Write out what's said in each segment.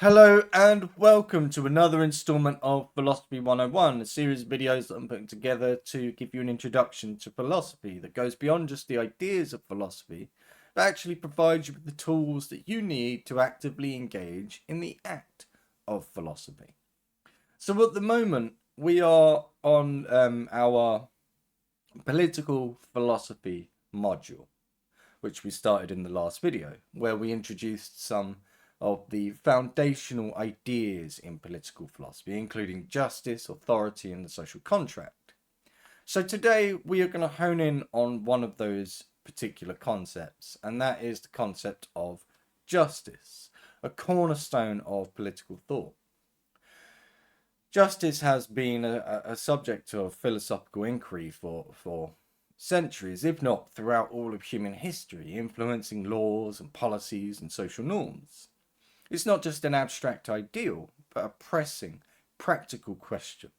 Hello and welcome to another installment of Philosophy 101, a series of videos that I'm putting together to give you an introduction to philosophy that goes beyond just the ideas of philosophy, but actually provides you with the tools that you need to actively engage in the act of philosophy. So at the moment, we are on our political philosophy module, which we started in the last video, where we introduced some of the foundational ideas in political philosophy, including justice, authority, and the social contract. So today we are going to hone in on one of those particular concepts, and that is the concept of justice, a cornerstone of political thought. Justice has been a subject of philosophical inquiry for centuries, if not throughout all of human history, influencing laws and policies and social norms. It's not just an abstract ideal, but a pressing, practical question.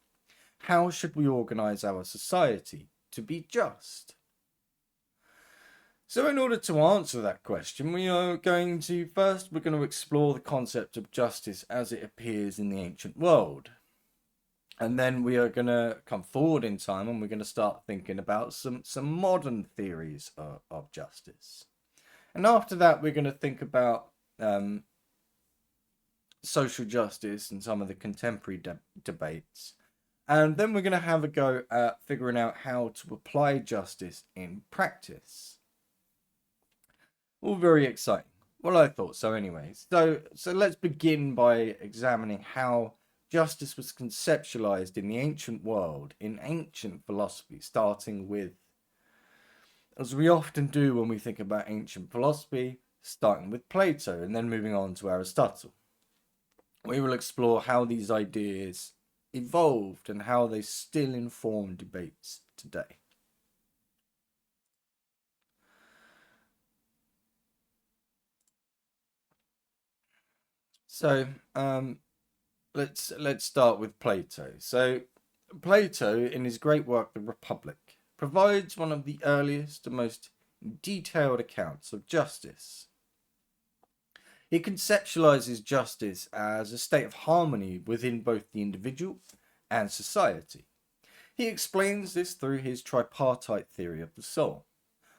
How should we organise our society to be just? So in order to answer that question, we're going to explore the concept of justice as it appears in the ancient world. And then we are going to come forward in time and we're going to start thinking about some modern theories of justice. And after that, we're going to think about social justice and some of the contemporary debates. And then we're going to have a go at figuring out how to apply justice in practice. All very exciting. Well, I thought so anyway. So let's begin by examining how justice was conceptualized in the ancient world, in ancient philosophy, starting with, as we often do when we think about ancient philosophy, starting with Plato and then moving on to Aristotle. We will explore how these ideas evolved and how they still inform debates today. So let's start with Plato. So Plato, in his great work The Republic, provides one of the earliest and most detailed accounts of justice. He conceptualizes justice as a state of harmony within both the individual and society. He explains this through his tripartite theory of the soul,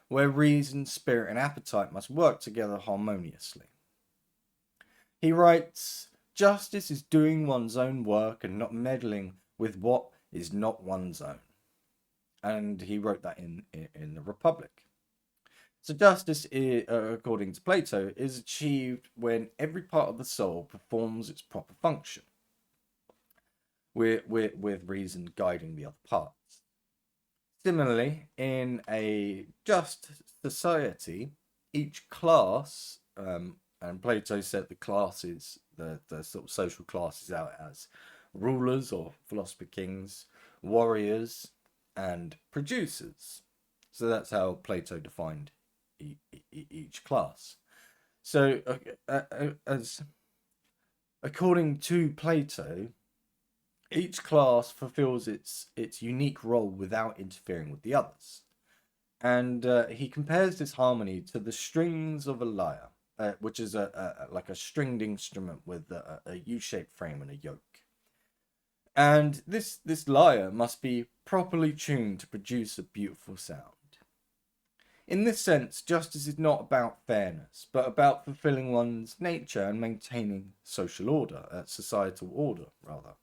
where reason, spirit, and appetite must work together harmoniously. He writes, "Justice is doing one's own work and not meddling with what is not one's own." And he wrote that in the Republic. So justice, according to Plato, is achieved when every part of the soul performs its proper function, with reason guiding the other parts. Similarly, in a just society, each class, and Plato set the classes, the sort of social classes out as rulers or philosopher kings, warriors, and producers. So that's how Plato defined each class. So, as according to Plato, each class fulfills its unique role without interfering with the others, and he compares this harmony to the strings of a lyre, which is like a stringed instrument with a U-shaped frame and a yoke. And this lyre must be properly tuned to produce a beautiful sound. In this sense, justice is not about fairness, but about fulfilling one's nature and maintaining social order, societal order, rather.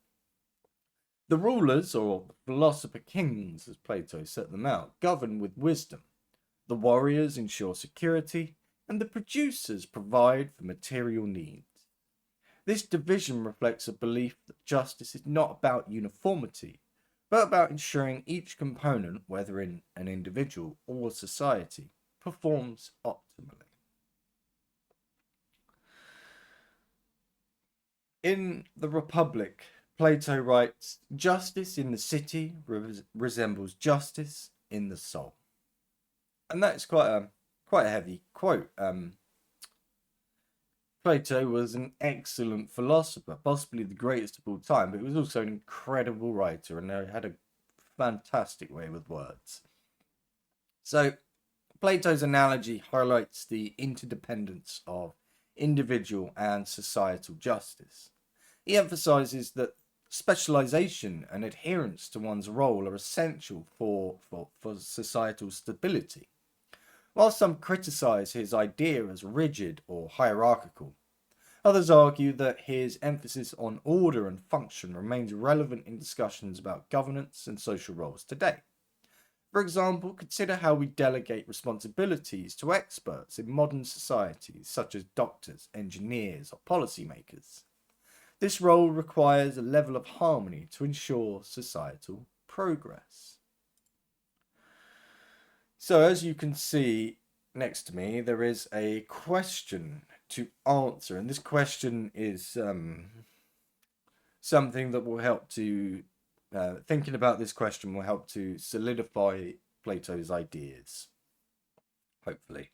The rulers, or philosopher kings, as Plato set them out, govern with wisdom. The warriors ensure security, and the producers provide for material needs. This division reflects a belief that justice is not about uniformity, but about ensuring each component, whether in an individual or society, performs optimally. In the Republic, Plato writes, "Justice in the city resembles justice in the soul." And that's quite a heavy quote. Plato was an excellent philosopher, possibly the greatest of all time, but he was also an incredible writer and had a fantastic way with words. So Plato's analogy highlights the interdependence of individual and societal justice. He emphasizes that specialization and adherence to one's role are essential for societal stability. While some criticize his idea as rigid or hierarchical, others argue that his emphasis on order and function remains relevant in discussions about governance and social roles today. For example, consider how we delegate responsibilities to experts in modern societies, such as doctors, engineers, or policymakers. This role requires a level of harmony to ensure societal progress. So, as you can see next to me, there is a question to answer, and this question is something that will help to thinking about this question will help to solidify Plato's ideas, hopefully.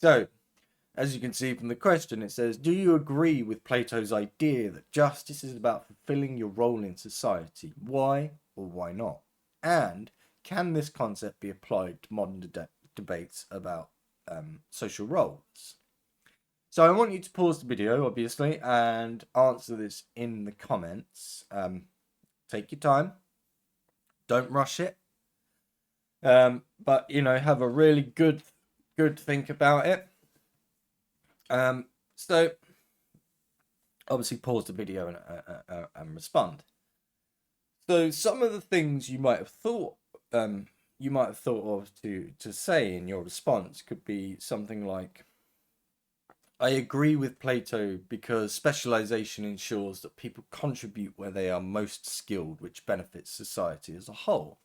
So, as you can see from the question, it says, do you agree with Plato's idea that justice is about fulfilling your role in society? Why or why not? And can this concept be applied to modern debates about social roles? So I want you to pause the video, obviously, and answer this in the comments. Take your time. Don't rush it. But, have a really good think about it. So obviously pause the video and respond. So some of the things you might have thought of to say in your response could be something like, I agree with Plato because specialization ensures that people contribute where they are most skilled, which benefits society as a whole.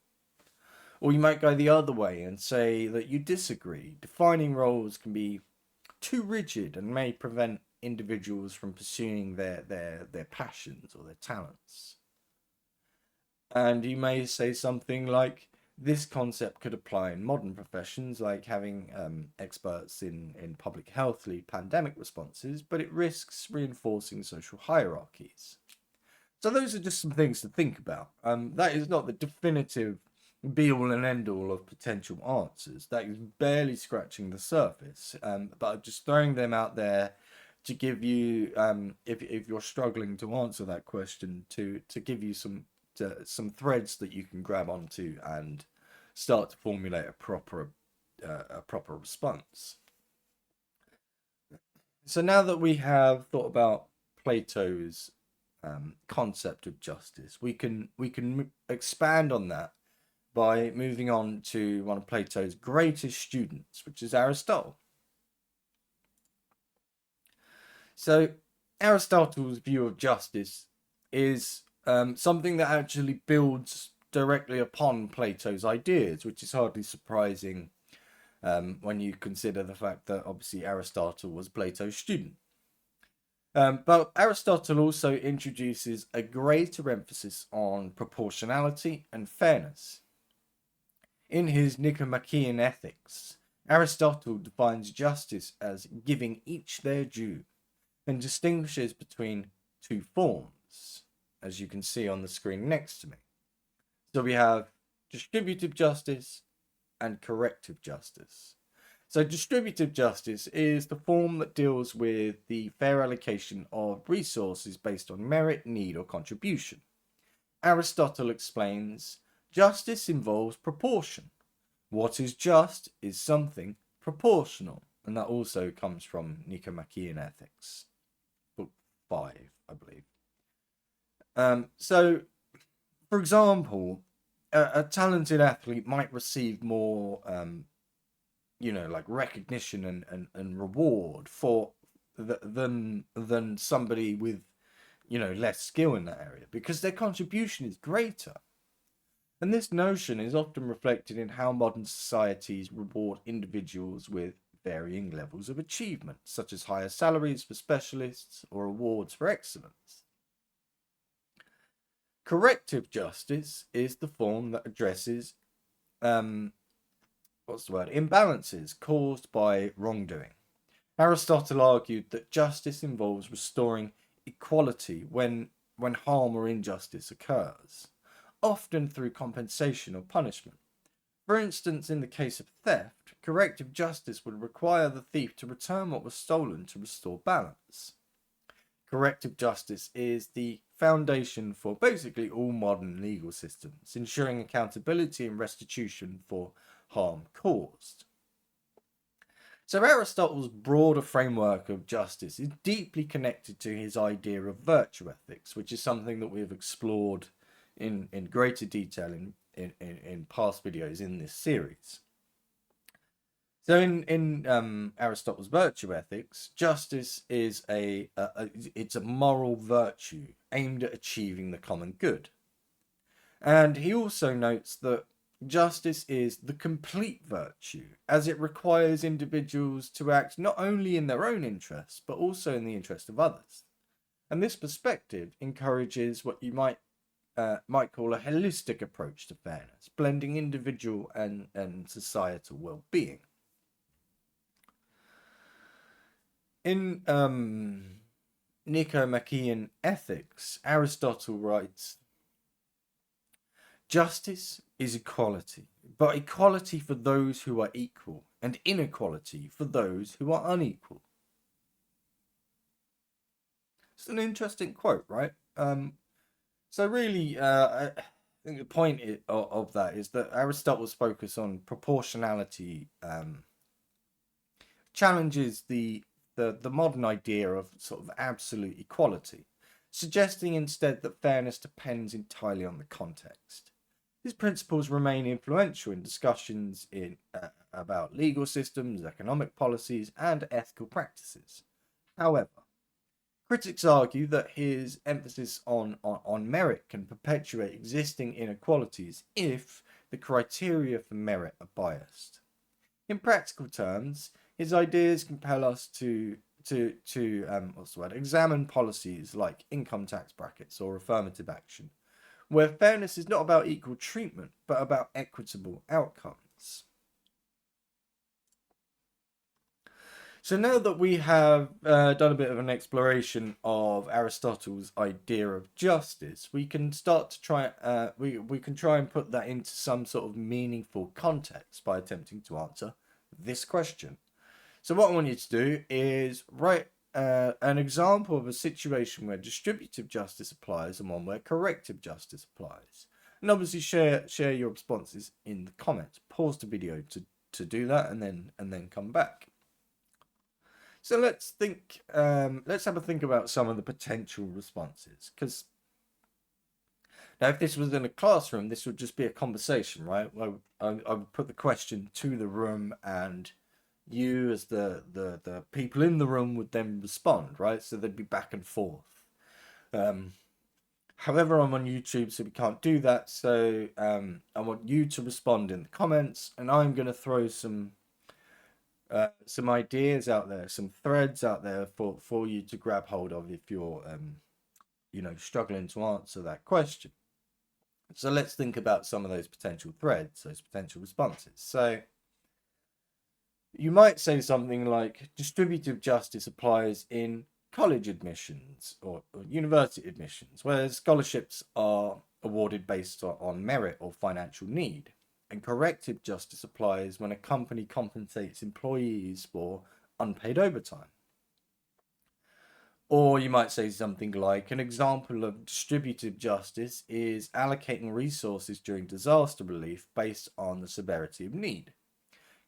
Or you might go the other way and say that you disagree. Defining roles can be too rigid and may prevent individuals from pursuing their passions or their talents. And you may say something like, this concept could apply in modern professions, like having experts in public health lead pandemic responses, but it risks reinforcing social hierarchies. So those are just some things to think about. That is not the definitive be-all and end-all of potential answers. That is barely scratching the surface, but I'm just throwing them out there to give you, if you're struggling to answer that question, to give you some threads that you can grab onto and start to formulate a proper response. So now that we have thought about Plato's concept of justice, we can expand on that by moving on to one of Plato's greatest students, which is Aristotle. So Aristotle's view of justice is something that actually builds directly upon Plato's ideas, which is hardly surprising when you consider the fact that obviously Aristotle was Plato's student. But Aristotle also introduces a greater emphasis on proportionality and fairness. In his Nicomachean Ethics, Aristotle defines justice as giving each their due and distinguishes between two forms, as you can see on the screen next to me. So we have distributive justice and corrective justice. So distributive justice is the form that deals with the fair allocation of resources based on merit, need, or contribution. Aristotle explains justice involves proportion. What is just is something proportional. And that also comes from Nicomachean Ethics, book 5, I believe. So, for example, a talented athlete might receive more, like recognition and reward for than somebody with, less skill in that area because their contribution is greater. And this notion is often reflected in how modern societies reward individuals with varying levels of achievement, such as higher salaries for specialists or awards for excellence. Corrective justice is the form that addresses imbalances caused by wrongdoing. Aristotle argued that justice involves restoring equality when harm or injustice occurs, often through compensation or punishment. For instance, in the case of theft, corrective justice would require the thief to return what was stolen to restore balance. Corrective justice is the foundation for basically all modern legal systems, ensuring accountability and restitution for harm caused. So Aristotle's broader framework of justice is deeply connected to his idea of virtue ethics, which is something that we have explored in greater detail in past videos in this series. So in Aristotle's virtue ethics, justice is it's a moral virtue aimed at achieving the common good. And he also notes that justice is the complete virtue, as it requires individuals to act not only in their own interests, but also in the interest of others. And this perspective encourages what you might call a holistic approach to fairness, blending individual and societal well-being. In Nicomachean Ethics, Aristotle writes, "Justice is equality, but equality for those who are equal, and inequality for those who are unequal." It's an interesting quote, right? So really, I think the point of that is that Aristotle's focus on proportionality challenges the modern idea of sort of absolute equality, suggesting instead that fairness depends entirely on the context. These principles remain influential in discussions about legal systems, economic policies, and ethical practices. However, critics argue that his emphasis on merit can perpetuate existing inequalities if the criteria for merit are biased. In practical terms, his ideas compel us to examine policies like income tax brackets or affirmative action, where fairness is not about equal treatment, but about equitable outcomes. So now that we have done a bit of an exploration of Aristotle's idea of justice, we can start to try we can try and put that into some sort of meaningful context by attempting to answer this question. So what I want you to do is write an example of a situation where distributive justice applies and one where corrective justice applies. And obviously share your responses in the comments. Pause the video to do that and then come back. So let's have a think about some of the potential responses, because now if this was in a classroom, this would just be a conversation, right? I would put the question to the room, and you as the people in the room would then respond, right? So they'd be back and forth. However, I'm on YouTube, so we can't do that. So I want you to respond in the comments, and I'm going to throw some ideas out there, some threads out there for you to grab hold of if you're struggling to answer that question. So let's think about some of those potential threads, those potential responses. So you might say something like distributive justice applies in college admissions or university admissions, where scholarships are awarded based on merit or financial need. And corrective justice applies when a company compensates employees for unpaid overtime. Or you might say something like, an example of distributive justice is allocating resources during disaster relief based on the severity of need.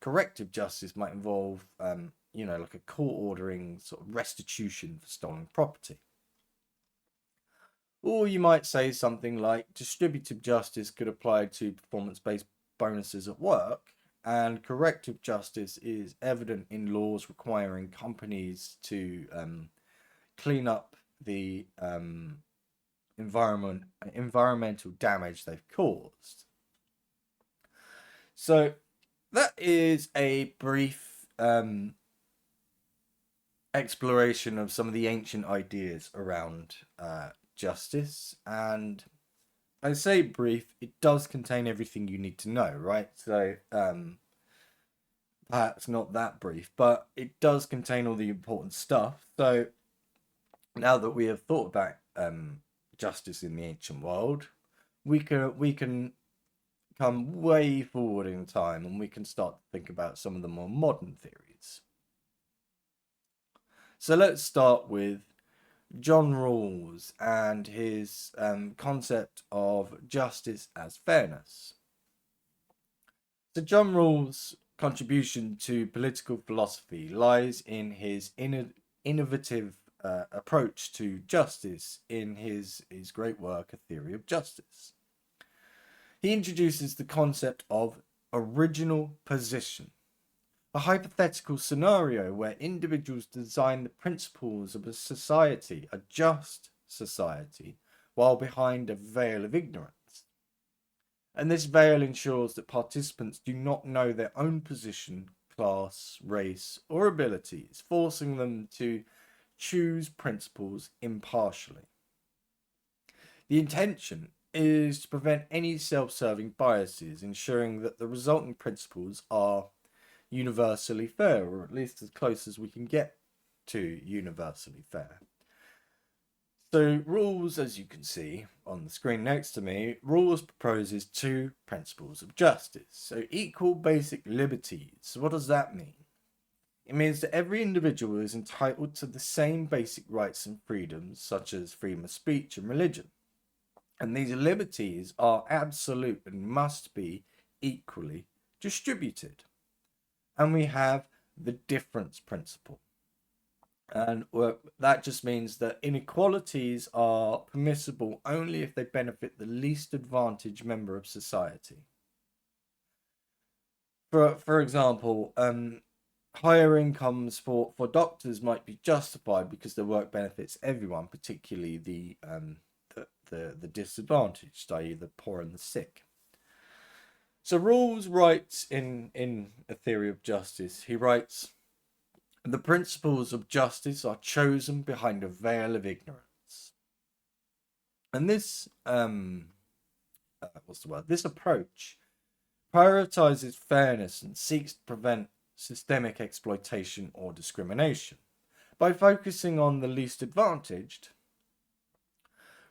Corrective justice might involve, like a court ordering sort of restitution for stolen property. Or you might say something like, distributive justice could apply to performance-based bonuses at work, and corrective justice is evident in laws requiring companies to clean up the environmental damage they've caused. So that is a brief exploration of some of the ancient ideas around justice, and I say brief, it does contain everything you need to know, right? So perhaps not that brief, but it does contain all the important stuff. So now that we have thought about justice in the ancient world, we can come way forward in time and we can start to think about some of the more modern theories. So let's start with John Rawls and his concept of justice as fairness. So John Rawls' contribution to political philosophy lies in his innovative approach to justice in his great work, A Theory of Justice. He introduces the concept of original position, a hypothetical scenario where individuals design the principles of a society, a just society, while behind a veil of ignorance. And this veil ensures that participants do not know their own position, class, race, or abilities, forcing them to choose principles impartially. The intention is to prevent any self-serving biases, ensuring that the resulting principles are universally fair, or at least as close as we can get to universally fair. So Rawls, as you can see on the screen next to me, Rawls proposes two principles of justice. So equal basic liberties. So what does that mean? It means that every individual is entitled to the same basic rights and freedoms, such as freedom of speech and religion. And these liberties are absolute and must be equally distributed. And we have the difference principle. And that just means that inequalities are permissible only if they benefit the least advantaged member of society. For example, higher incomes for doctors might be justified because their work benefits everyone, particularly the disadvantaged, i.e. the poor and the sick. So Rawls writes in A Theory of Justice, he writes, the principles of justice are chosen behind a veil of ignorance. And this, This approach prioritizes fairness and seeks to prevent systemic exploitation or discrimination. By focusing on the least advantaged,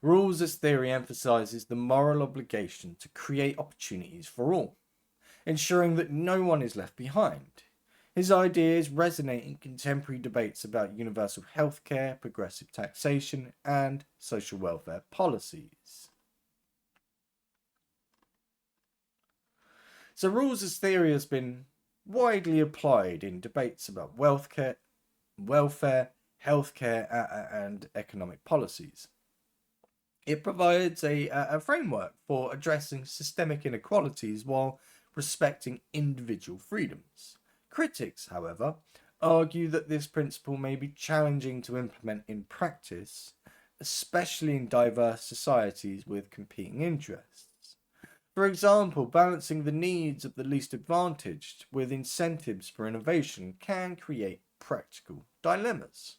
Rawls' theory emphasizes the moral obligation to create opportunities for all, ensuring that no one is left behind. His ideas resonate in contemporary debates about universal healthcare, progressive taxation, and social welfare policies. So Rawls' theory has been widely applied in debates about welfare, healthcare, and economic policies. It provides a framework for addressing systemic inequalities while respecting individual freedoms. Critics, however, argue that this principle may be challenging to implement in practice, especially in diverse societies with competing interests. For example, balancing the needs of the least advantaged with incentives for innovation can create practical dilemmas.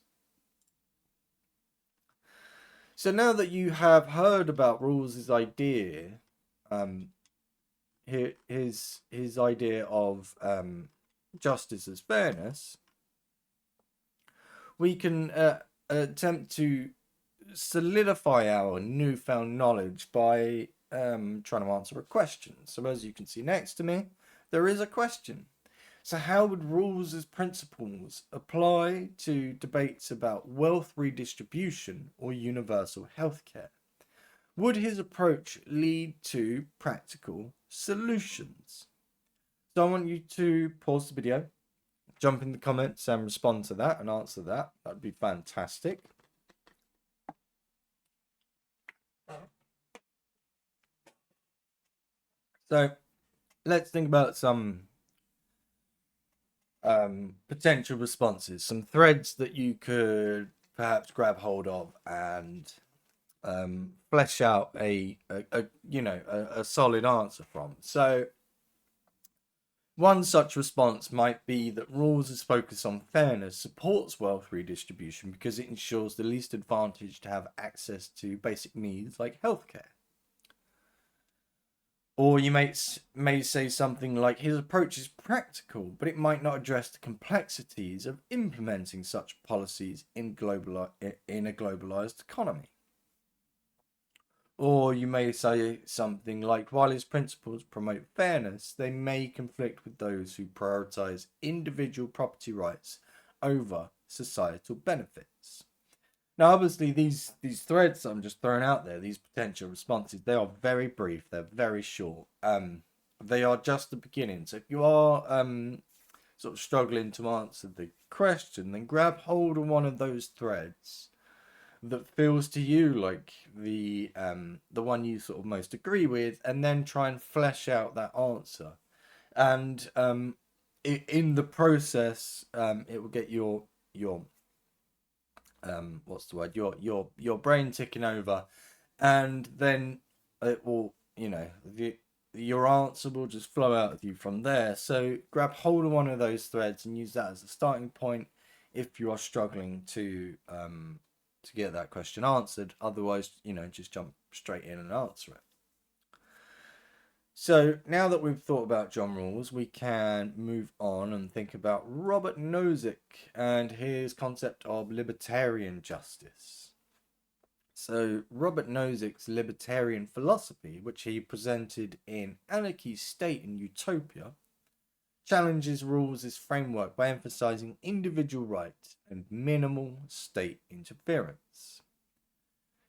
So now that you have heard about Rawls' idea, his idea of justice as fairness, we can attempt to solidify our newfound knowledge by trying to answer a question. So as you can see next to me, there is a question. So how would Rawls' principles apply to debates about wealth redistribution or universal healthcare? Would his approach lead to practical solutions? So I want you to pause the video, jump in the comments and respond to that and answer that. That'd be fantastic. So let's think about some potential responses, some threads that you could perhaps grab hold of and flesh out a solid answer from. So one such response might be that Rawls' focus on fairness supports wealth redistribution because it ensures the least advantaged have access to basic needs like healthcare. Or you may say something like his approach is practical, but it might not address the complexities of implementing such policies in a globalized economy. Or you may say something like, while his principles promote fairness, they may conflict with those who prioritize individual property rights over societal benefits. Now, obviously, these threads that I'm just throwing out there, these potential responses, they are very brief, they're very short. They are just the beginning. So if you are sort of struggling to answer the question, then grab hold of one of those threads that feels to you like the one you sort of most agree with, and then try and flesh out that answer. And in the process, it will get your what's the word, your brain ticking over, and then it will, your answer will just flow out of you from there. So grab hold of one of those threads and use that as a starting point if you are struggling to get that question answered. Otherwise, just jump straight in and answer it. So now that we've thought about John Rawls, we can move on and think about Robert Nozick and his concept of libertarian justice. So Robert Nozick's libertarian philosophy, which he presented in Anarchy, State and Utopia, challenges Rawls' framework by emphasizing individual rights and minimal state interference.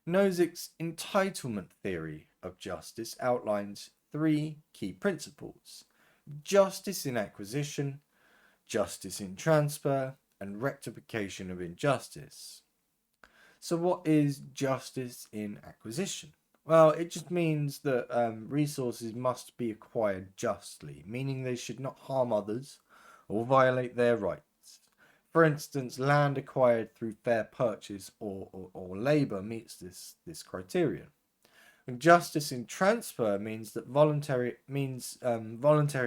Nozick's entitlement theory of justice outlines 3 key principles: justice in acquisition, justice in transfer, and rectification of injustice. So what is justice in acquisition? Well, it just means that resources must be acquired justly, meaning they should not harm others or violate their rights. For instance, land acquired through fair purchase or labour meets this criterion. And justice in transfer means that voluntary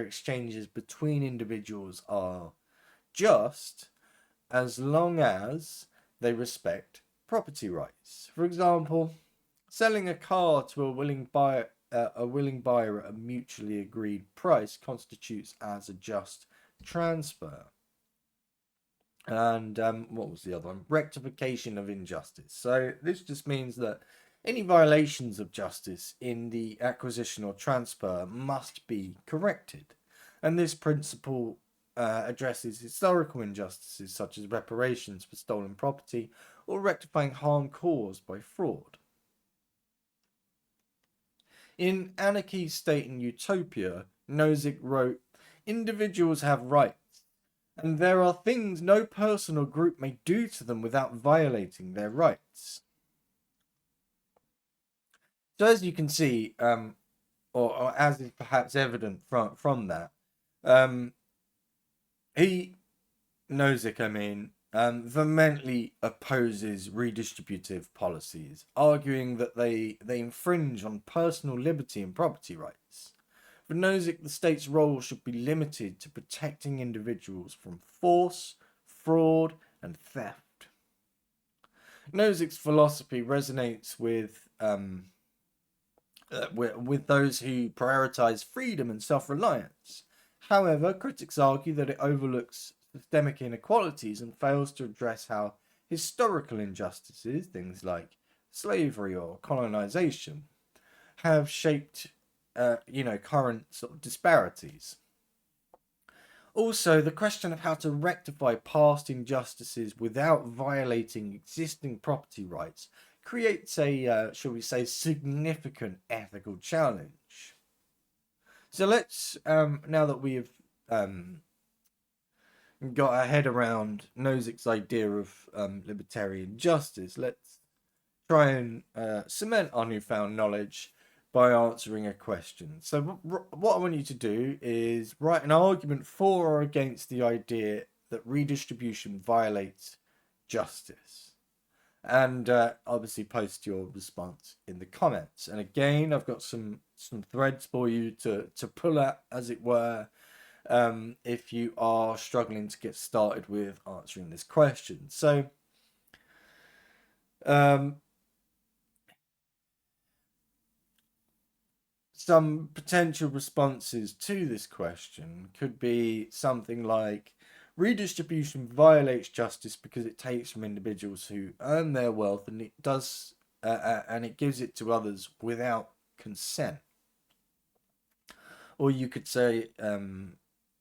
exchanges between individuals are just as long as they respect property rights. For example, selling a car to a willing buyer at a mutually agreed price constitutes as a just transfer. And what was the other one? Rectification of injustice. So this just means that any violations of justice in the acquisition or transfer must be corrected. And this principle addresses historical injustices such as reparations for stolen property or rectifying harm caused by fraud. In Anarchy, State and Utopia, Nozick wrote, "Individuals have rights, and there are things no person or group may do to them without violating their rights." So as you can see, or as is perhaps evident from that, Nozick, vehemently opposes redistributive policies, arguing that they infringe on personal liberty and property rights. For Nozick, the state's role should be limited to protecting individuals from force, fraud, and theft. Nozick's philosophy resonates with those who prioritize freedom and self-reliance. However, critics argue that it overlooks systemic inequalities and fails to address how historical injustices, things like slavery or colonization, have shaped current sort of disparities. Also, the question of how to rectify past injustices without violating existing property rights creates a, shall we say, significant ethical challenge. So let's, now that we have got our head around Nozick's idea of libertarian justice, let's try and cement our newfound knowledge by answering a question. So what I want you to do is write an argument for or against the idea that redistribution violates justice. And obviously post your response in the comments. And again, I've got some threads for you to pull at, as it were, if you are struggling to get started with answering this question. So some potential responses to this question could be something like, redistribution violates justice because it takes from individuals who earn their wealth, and it does and it gives it to others without consent. Or you could say,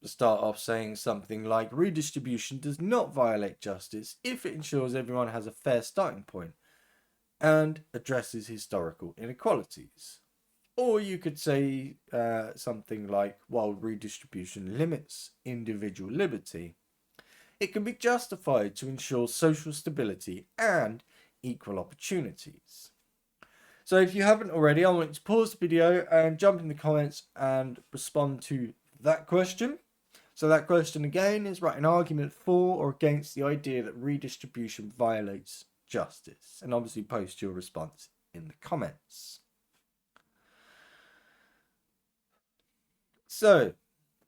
start off saying something like, redistribution does not violate justice if it ensures everyone has a fair starting point and addresses historical inequalities. Or you could say something like, while redistribution limits individual liberty, it can be justified to ensure social stability and equal opportunities. So if you haven't already, I want you to pause the video and jump in the comments and respond to that question. So that question again is, write an argument for or against the idea that redistribution violates justice, and obviously post your response in the comments. So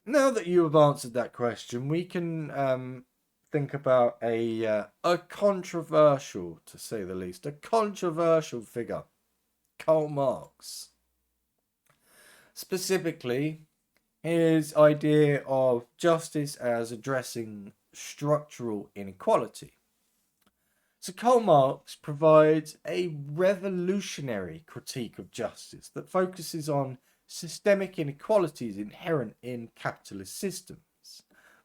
now that you have answered that question, we can think about a controversial, to say the least, a controversial figure, Karl Marx. Specifically, his idea of justice as addressing structural inequality. So Karl Marx provides a revolutionary critique of justice that focuses on systemic inequalities inherent in capitalist systems.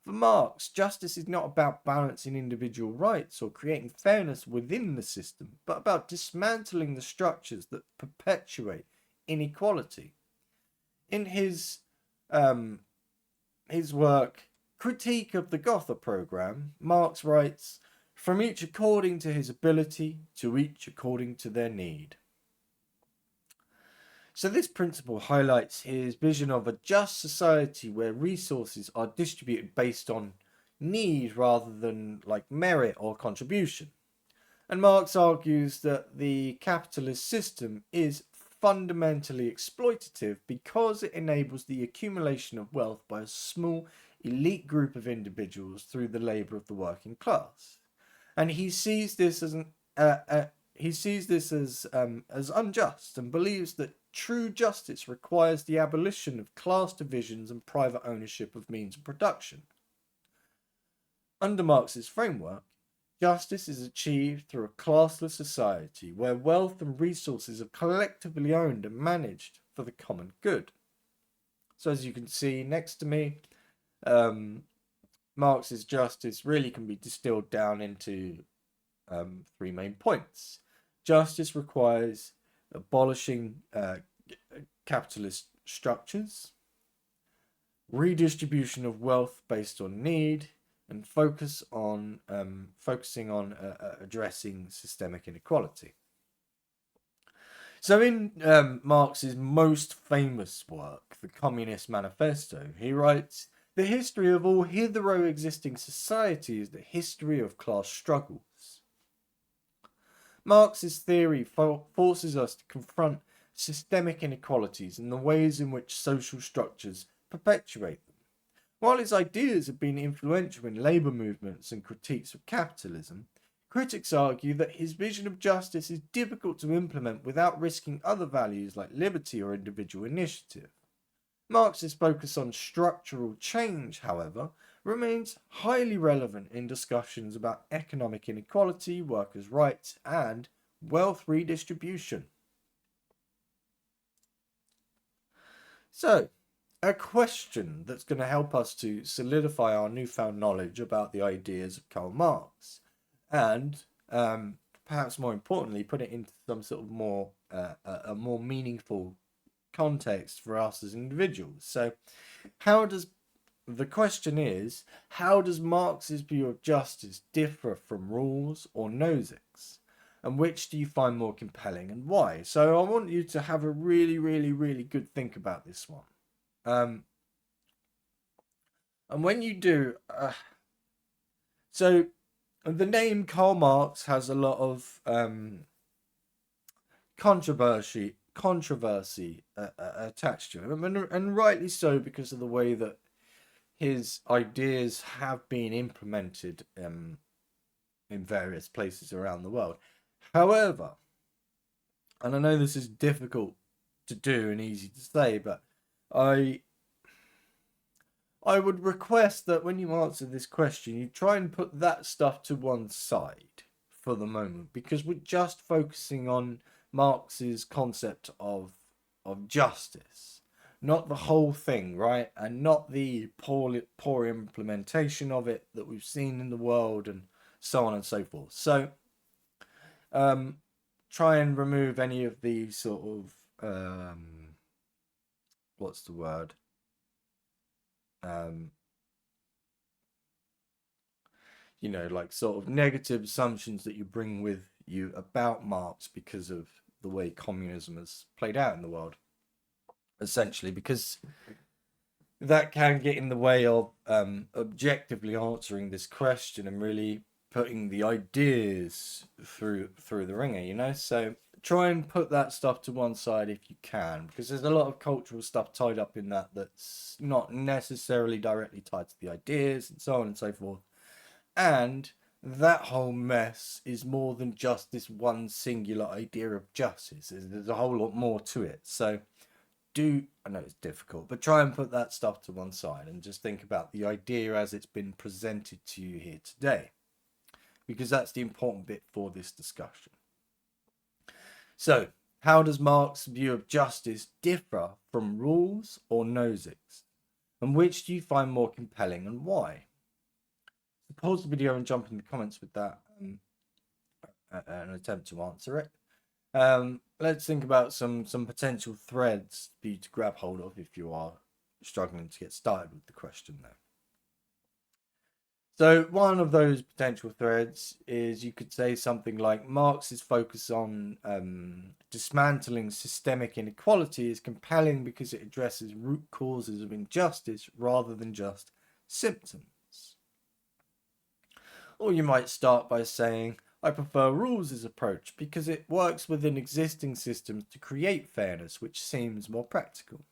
For Marx, justice is not about balancing individual rights or creating fairness within the system, but about dismantling the structures that perpetuate inequality. In his work, Critique of the Gotha Programme, Marx writes, "From each according to his ability, to each according to their need." So this principle highlights his vision of a just society where resources are distributed based on need rather than like merit or contribution. And Marx argues that the capitalist system is fundamentally exploitative because it enables the accumulation of wealth by a small elite group of individuals through the labour of the working class. And he sees this as as unjust and believes that true justice requires the abolition of class divisions and private ownership of means of production. Under Marx's framework, justice is achieved through a classless society where wealth and resources are collectively owned and managed for the common good. So as you can see next to me, Marx's justice really can be distilled down into three main points. Justice requires abolishing capitalist structures, redistribution of wealth based on need, and focusing on addressing systemic inequality. So in Marx's most famous work, the Communist Manifesto, he writes, "The history of all hitherto existing society is the history of class struggles." Marx's theory forces us to confront systemic inequalities and the ways in which social structures perpetuate them. While his ideas have been influential in labour movements and critiques of capitalism, critics argue that his vision of justice is difficult to implement without risking other values like liberty or individual initiative. Marx's focus on structural change, however, remains highly relevant in discussions about economic inequality, workers' rights, and wealth redistribution. So, a question that's going to help us to solidify our newfound knowledge about the ideas of Karl Marx, and perhaps more importantly, put it into some sort of more a more meaningful context for us as individuals. So, the question is, how does Marx's view of justice differ from Rawls or Nozick's? And which do you find more compelling and why? So I want you to have a really, really, really good think about this one. And when you do, so the name Karl Marx has a lot of controversy attached to him, and rightly so, because of the way that his ideas have been implemented in various places around the world. However, and I know this is difficult to do and easy to say, but I would request that when you answer this question, you try and put that stuff to one side for the moment, because we're just focusing on Marx's concept of justice, not the whole thing, right? And not the poor implementation of it that we've seen in the world, and so on and so forth. So try and remove any of the sort of what's the word? You know, like sort of negative assumptions that you bring with you about Marx because of the way communism has played out in the world, essentially, because that can get in the way of objectively answering this question and really putting the ideas through the ringer, you know. So try and put that stuff to one side if you can, because there's a lot of cultural stuff tied up in that that's not necessarily directly tied to the ideas, and so on and so forth. And that whole mess is more than just this one singular idea of justice. There's a whole lot more to it. So I know it's difficult, but try and put that stuff to one side and just think about the idea as it's been presented to you here today, because that's the important bit for this discussion. So, how does Marx's view of justice differ from Rawls or Nozick's? And which do you find more compelling, and why? So pause the video and jump in the comments with that an attempt to answer it. Let's think about some potential threads for you to grab hold of if you are struggling to get started with the question there. So one of those potential threads is, you could say something like, Marx's focus on dismantling systemic inequality is compelling because it addresses root causes of injustice rather than just symptoms. Or you might start by saying, I prefer Rawls' approach because it works within existing systems to create fairness, which seems more practical.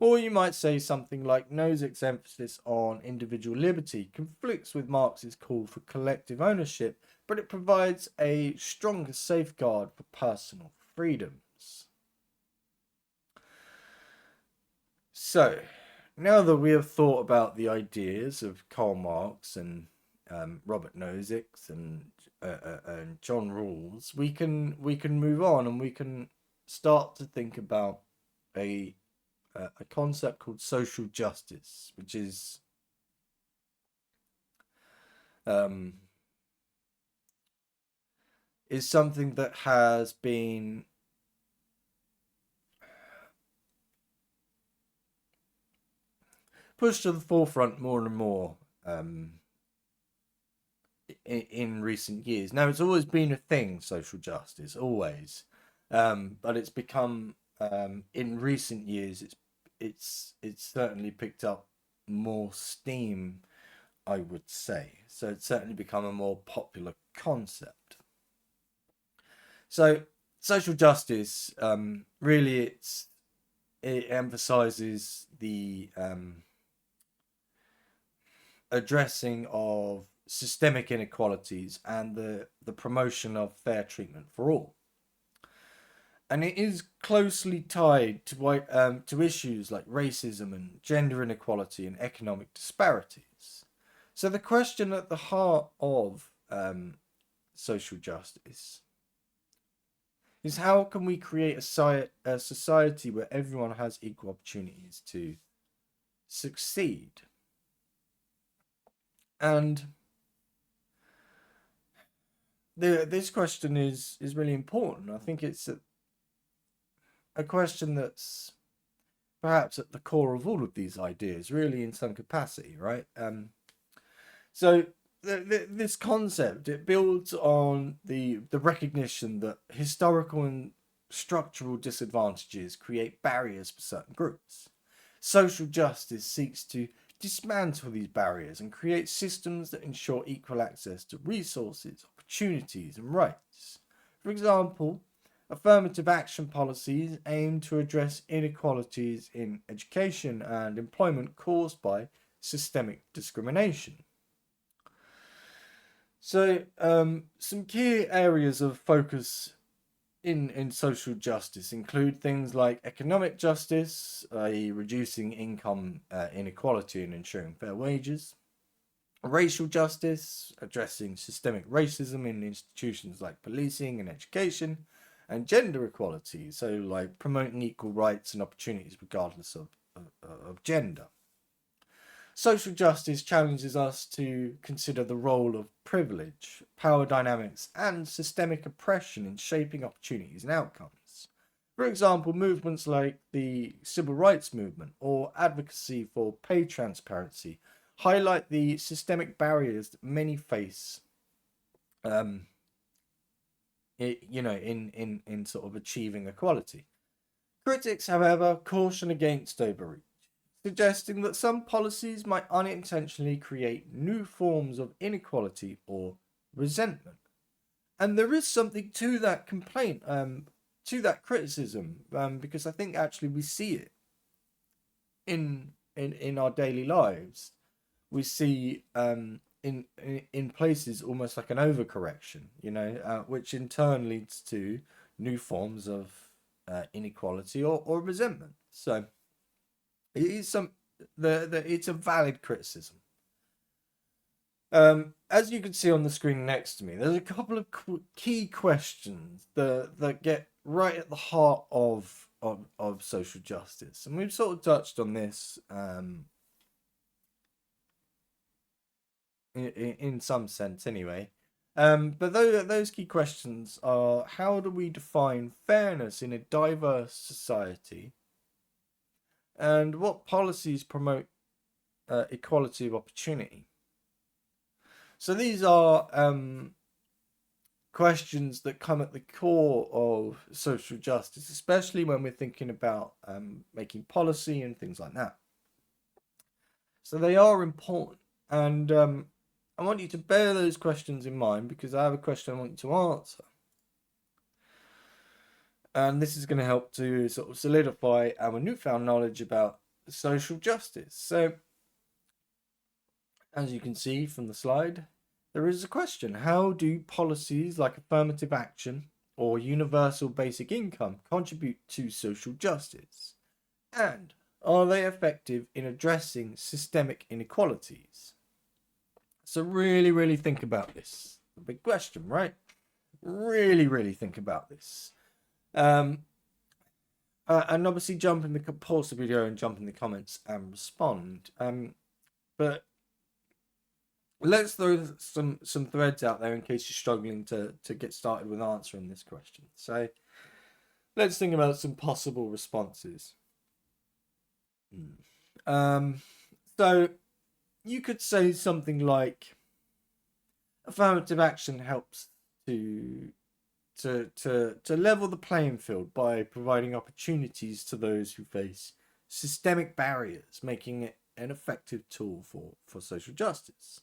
Or you might say something like, Nozick's emphasis on individual liberty conflicts with Marx's call for collective ownership, but it provides a stronger safeguard for personal freedoms. So, now that we have thought about the ideas of Karl Marx and Robert Nozick and John Rawls, we can move on and we can start to think about a concept called social justice, which is something that has been pushed to the forefront more and more in recent years. Now, it's always been a thing, social justice, always, but it's become in recent years it's certainly picked up more steam, I would say. So it's certainly become a more popular concept. So social justice, really, it emphasizes the addressing of systemic inequalities and the promotion of fair treatment for all. And it is closely tied to issues like racism and gender inequality and economic disparities. So the question at the heart of social justice is, how can we create a society where everyone has equal opportunities to succeed? And this question is really important. I think it's a question that's perhaps at the core of all of these ideas, really, in some capacity, right? So this concept, it builds on the recognition that historical and structural disadvantages create barriers for certain groups. Social justice seeks to dismantle these barriers and create systems that ensure equal access to resources, opportunities, and rights. For example, affirmative action policies aim to address inequalities in education and employment caused by systemic discrimination. So, some key areas of focus in social justice include things like economic justice, i.e. reducing income inequality and ensuring fair wages; racial justice, addressing systemic racism in institutions like policing and education; and gender equality, so like promoting equal rights and opportunities regardless of gender. Social justice challenges us to consider the role of privilege, power dynamics, and systemic oppression in shaping opportunities and outcomes. For example, movements like the civil rights movement or advocacy for pay transparency highlight the systemic barriers that many face, in sort of achieving equality. Critics, however, caution against overreach, suggesting that some policies might unintentionally create new forms of inequality or resentment. And there is something to that complaint, to that criticism, because I think actually we see it in our daily lives. We see in places almost like an overcorrection, which in turn leads to new forms of inequality or resentment. So it is it's a valid criticism. As you can see on the screen next to me, there's a couple of key questions that get right at the heart of social justice, and we've sort of touched on this in some sense anyway. But those key questions are: how do we define fairness in a diverse society? And what policies promote equality of opportunity? So these are questions that come at the core of social justice, especially when we're thinking about making policy and things like that. So they are important, and I want you to bear those questions in mind, because I have a question I want you to answer. And this is going to help to sort of solidify our newfound knowledge about social justice. So, as you can see from the slide, there is a question: how do policies like affirmative action or universal basic income contribute to social justice? And are they effective in addressing systemic inequalities? So really, really think about this. A big question, right? Really, really think about this. And obviously pause the video and jump in the comments and respond. But let's throw some threads out there in case you're struggling to get started with answering this question. So let's think about some possible responses. So you could say something like affirmative action helps to level the playing field by providing opportunities to those who face systemic barriers, making it an effective tool for social justice.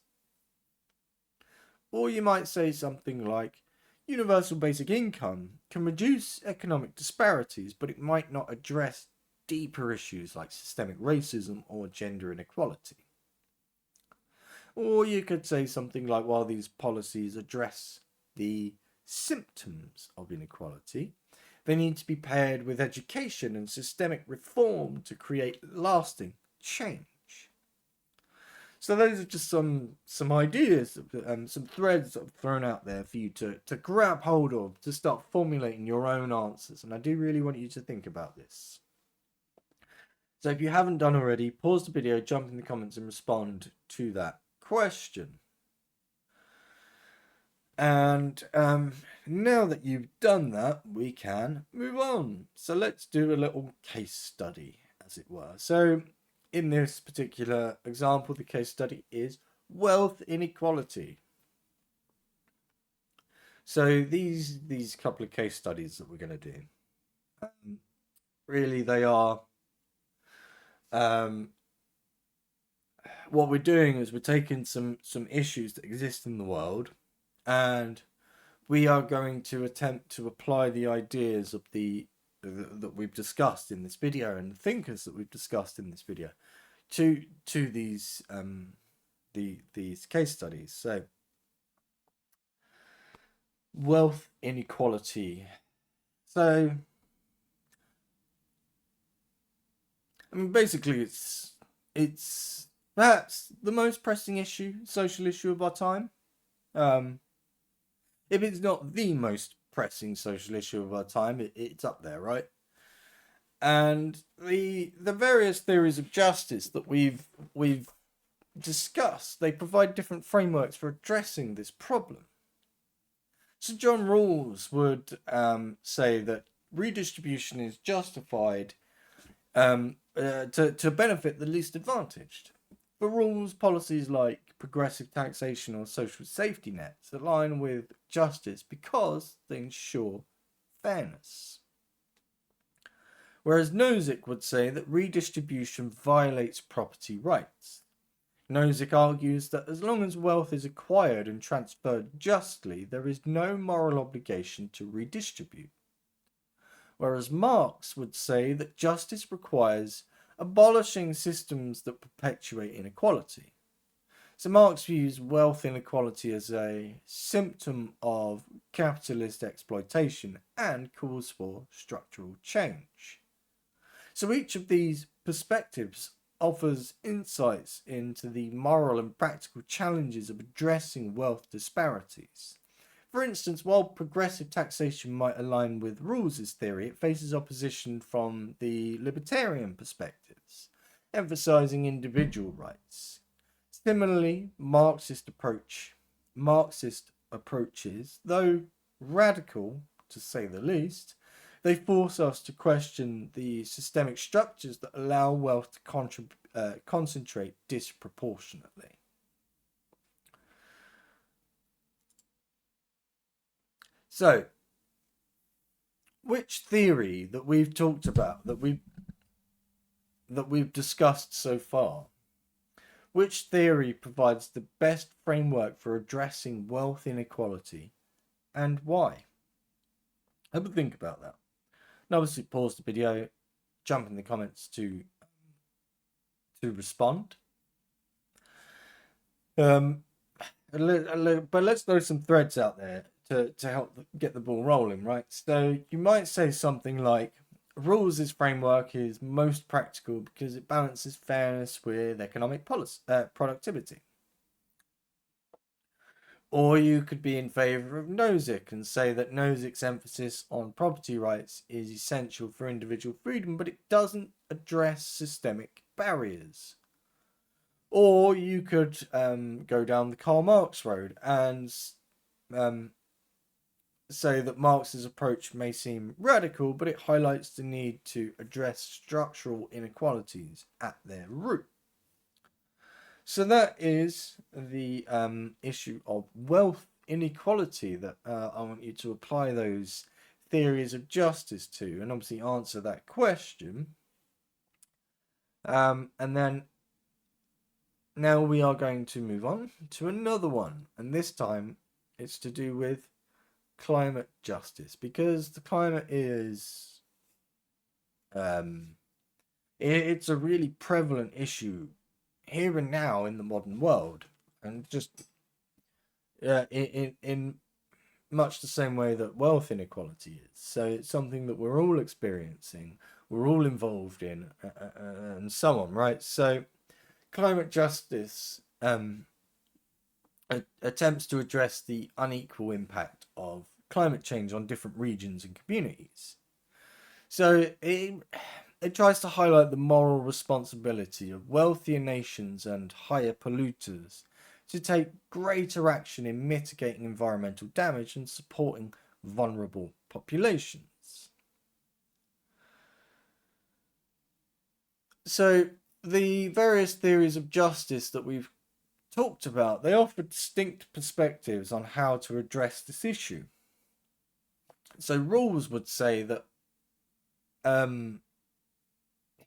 Or you might say something like universal basic income can reduce economic disparities, but it might not address deeper issues like systemic racism or gender inequality. Or you could say something like, while these policies address the symptoms of inequality, they need to be paired with education and systemic reform to create lasting change. So those are just some ideas, some threads that I've thrown out there for you to grab hold of, to start formulating your own answers. And I do really want you to think about this. So if you haven't done already, pause the video, jump in the comments and respond to that question. And now that you've done that, we can move on. So let's do a little case study, as it were. So in this particular example, the case study is wealth inequality. So these couple of case studies that we're going to do, really they are, what we're doing is we're taking some issues that exist in the world, and we are going to attempt to apply the ideas of that we've discussed in this video and the thinkers that we've discussed in this video to these case studies. So wealth inequality. So I mean, basically it's perhaps the most pressing social issue of our time. If it's not the most pressing social issue of our time. It's up there, right? And the various theories of justice that we've discussed, they provide different frameworks for addressing this problem. So John Rawls would say that redistribution is justified to benefit the least advantaged. For Rawls, policies like progressive taxation or social safety nets align with justice because they ensure fairness. Whereas Nozick would say that redistribution violates property rights. Nozick argues that as long as wealth is acquired and transferred justly, there is no moral obligation to redistribute. Whereas Marx would say that justice requires abolishing systems that perpetuate inequality. So Marx views wealth inequality as a symptom of capitalist exploitation and calls for structural change. So each of these perspectives offers insights into the moral and practical challenges of addressing wealth disparities. For instance, while progressive taxation might align with Rawls's theory, it faces opposition from the Libertarian perspectives, emphasizing individual rights. Similarly, Marxist approaches, though radical to say the least, they force us to question the systemic structures that allow wealth to concentrate disproportionately. So, which theory that we've talked about, that we've discussed so far, which theory provides the best framework for addressing wealth inequality, and why? Have a think about that. And obviously pause the video, jump in the comments to respond. But let's throw some threads out there to help get the ball rolling, right? So you might say something like, Rawls' framework is most practical because it balances fairness with economic productivity. Or you could be in favour of Nozick and say that Nozick's emphasis on property rights is essential for individual freedom, but it doesn't address systemic barriers. Or you could go down the Karl Marx road and say that Marx's approach may seem radical, but it highlights the need to address structural inequalities at their root. So that is the issue of wealth inequality that I want you to apply those theories of justice to, and obviously answer that question. And then now we are going to move on to another one, and this time it's to do with climate justice, because the climate is it's a really prevalent issue here and now in the modern world, and just in much the same way that wealth inequality is. So it's something that we're all experiencing, we're all involved in, and so on, right? So climate justice attempts to address the unequal impact of climate change on different regions and communities. So it tries to highlight the moral responsibility of wealthier nations and higher polluters to take greater action in mitigating environmental damage and supporting vulnerable populations. So the various theories of justice that we've talked about, they offer distinct perspectives on how to address this issue. So Rawls would say that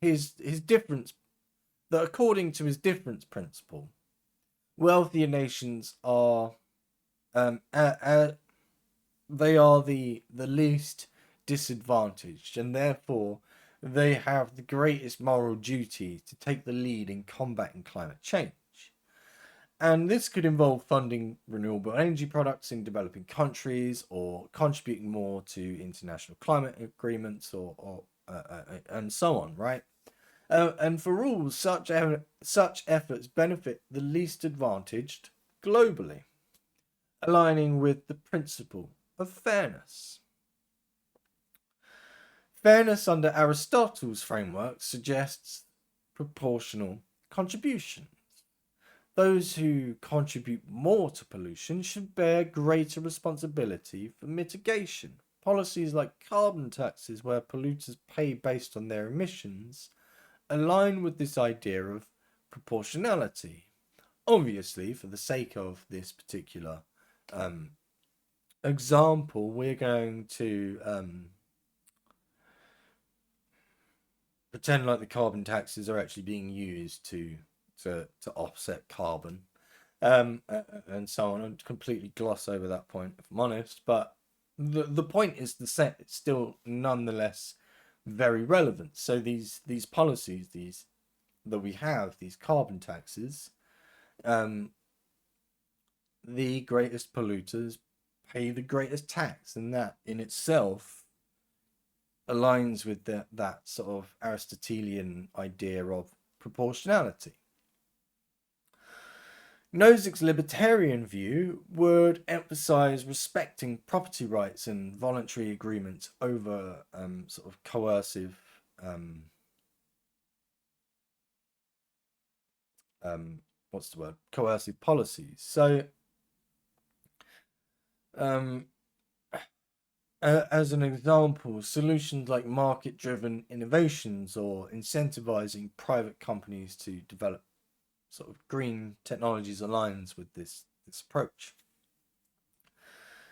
his difference, that according to his difference principle, wealthier nations are they are the least disadvantaged, and therefore they have the greatest moral duty to take the lead in combating climate change. And this could involve funding renewable energy products in developing countries, or contributing more to international climate agreements, or and so on, right? And for Rawls, such efforts benefit the least advantaged globally, aligning with the principle of fairness. Fairness under Aristotle's framework suggests proportional contributions. Those who contribute more to pollution should bear greater responsibility for mitigation. Policies like carbon taxes, where polluters pay based on their emissions, align with this idea of proportionality. Obviously, for the sake of this particular example, we're going to pretend like the carbon taxes are actually being used to offset carbon, and so on. I'd completely gloss over that point, if I'm honest. But the point is it's still nonetheless very relevant. So these policies, that we have, these carbon taxes, the greatest polluters pay the greatest tax, and that in itself aligns with that sort of Aristotelian idea of proportionality. Nozick's libertarian view would emphasize respecting property rights and voluntary agreements over sort of coercive coercive policies. So as an example, solutions like market-driven innovations or incentivizing private companies to develop sort of green technologies aligns with this approach.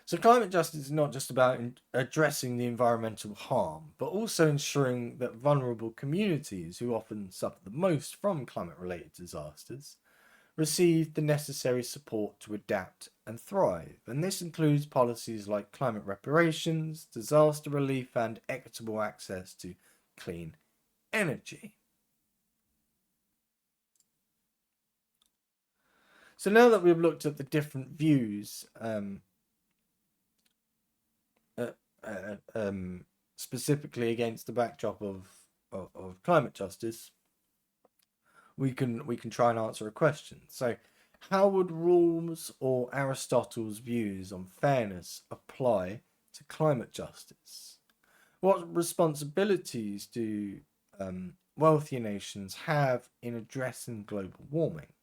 So climate justice is not just about addressing the environmental harm, but also ensuring that vulnerable communities, who often suffer the most from climate-related disasters, receive the necessary support to adapt and thrive. And this includes policies like climate reparations, disaster relief, and equitable access to clean energy. So now that we've looked at the different views specifically against the backdrop of climate justice, we can try and answer a question. So how would Rawls or Aristotle's views on fairness apply to climate justice? What responsibilities do wealthier nations have in addressing global warming?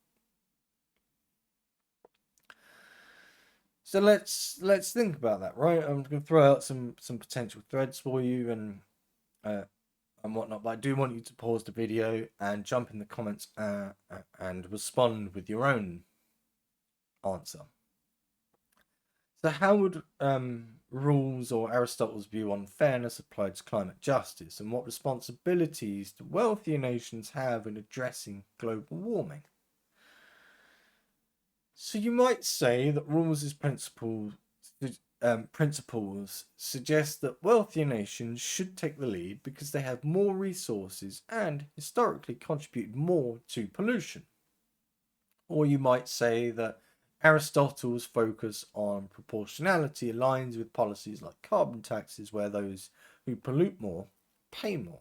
So let's think about that, right? I'm going to throw out some potential threads for you and whatnot, but I do want you to pause the video and jump in the comments and respond with your own answer. So how would Rawls or Aristotle's view on fairness apply to climate justice, and what responsibilities do wealthier nations have in addressing global warming? So you might say that Rawls's principles suggest that wealthier nations should take the lead because they have more resources and historically contribute more to pollution. Or you might say that Aristotle's focus on proportionality aligns with policies like carbon taxes, where those who pollute more pay more.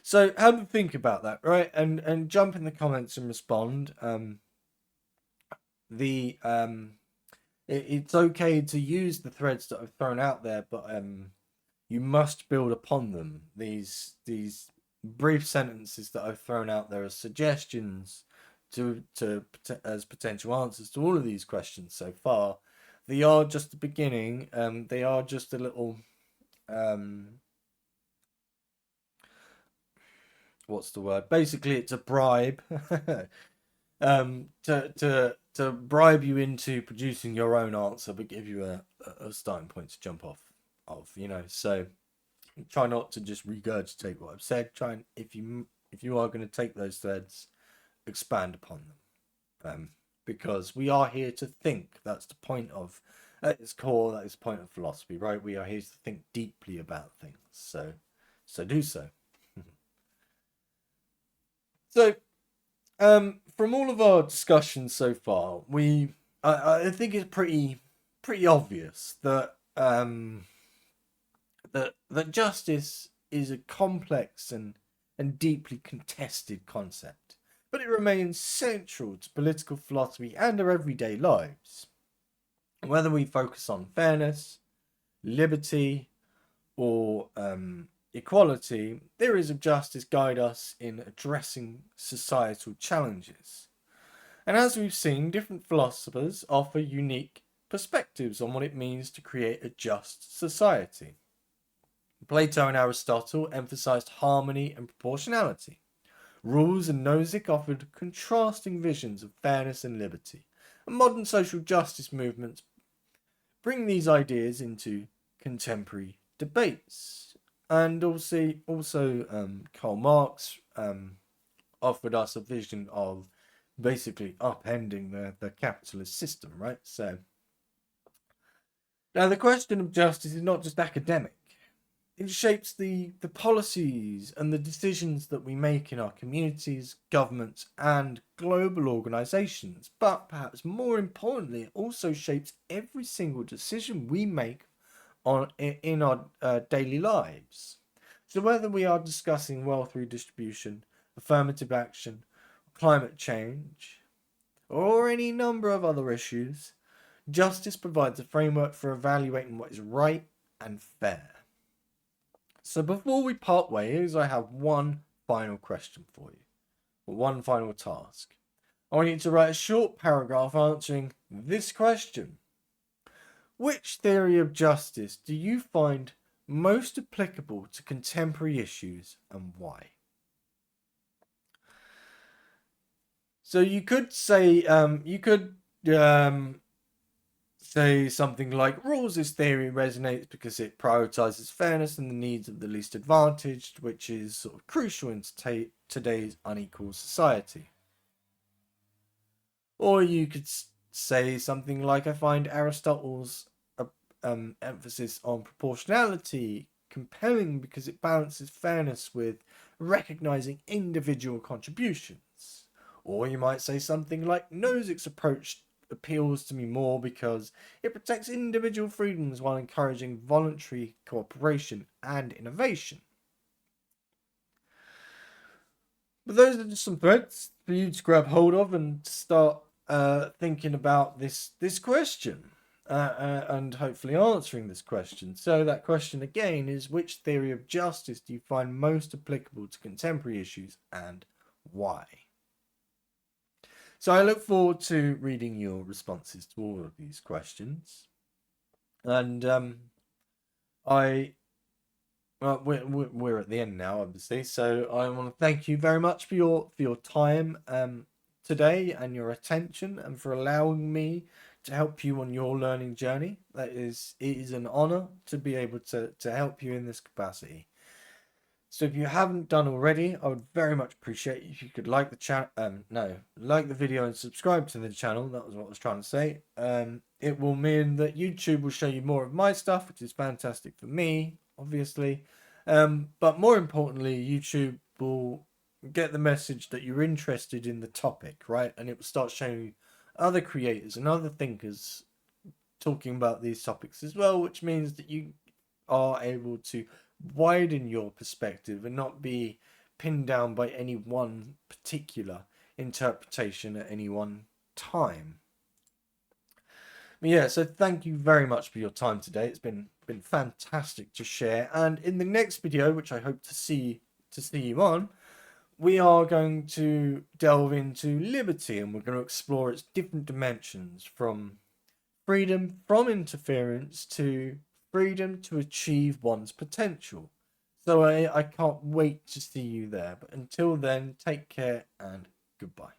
So have a think about that, right? And jump in the comments and respond. It's okay to use the threads that I've thrown out there, but you must build upon them. These brief sentences that I've thrown out there as suggestions as potential answers to all of these questions so far. They are just the beginning. They are just a little what's the word? Basically, it's a bribe to bribe you into producing your own answer, but give you a starting point to jump off of, so try not to just regurgitate what I've said. Try and, if you are going to take those threads, expand upon them, because we are here to think. That's the point of, at its core, that is the point of philosophy, right? We are here to think deeply about things, so do so. So from all of our discussions so far, I think it's pretty obvious that that justice is a complex and deeply contested concept, but it remains central to political philosophy and our everyday lives. Whether we focus on fairness, liberty, or equality, theories of justice guide us in addressing societal challenges. And as we've seen, different philosophers offer unique perspectives on what it means to create a just society. Plato and Aristotle emphasized harmony and proportionality. Rawls and Nozick offered contrasting visions of fairness and liberty. And modern social justice movements bring these ideas into contemporary debates. And also Karl Marx offered us a vision of basically upending the capitalist system, right? So now the question of justice is not just academic. It shapes the policies and the decisions that we make in our communities, governments, and global organizations. But perhaps more importantly, it also shapes every single decision we make in our daily lives. So whether we are discussing wealth redistribution, affirmative action, climate change, or any number of other issues, justice provides a framework for evaluating what is right and fair. So before we part ways, I have one final question for you, or one final task. I want you to write a short paragraph answering this question. Which theory of justice do you find most applicable to contemporary issues and why? So you could say, say something like Rawls' theory resonates because it prioritizes fairness and the needs of the least advantaged, which is sort of crucial in today's unequal society. Or you could say something like, I find Aristotle's emphasis on proportionality compelling because it balances fairness with recognizing individual contributions. Or you might say something like Nozick's approach appeals to me more because it protects individual freedoms while encouraging voluntary cooperation and innovation. But those are just some threads for you to grab hold of and start thinking about this question and hopefully answering this question. So that question again is, which theory of justice do you find most applicable to contemporary issues and why? So I look forward to reading your responses to all of these questions. And we're at the end now, obviously. So I want to thank you very much for your time today and your attention, and for allowing me to help you on your learning journey. It is an honor to be able to help you in this capacity. So if you haven't done already, I would very much appreciate if you could like the like the video and subscribe to the channel. That was what I was trying to say. It will mean that YouTube will show you more of my stuff, which is fantastic for me, obviously. But more importantly, YouTube will get the message that you're interested in the topic, right? And it will start showing you other creators and other thinkers talking about these topics as well, which means that you are able to widen your perspective and not be pinned down by any one particular interpretation at any one time. But yeah, so thank you very much for your time today. It's been fantastic to share. And in the next video, which I hope to see you on, we are going to delve into liberty, and we're going to explore its different dimensions, from freedom from interference to freedom to achieve one's potential. So I can't wait to see you there. But until then, take care and goodbye.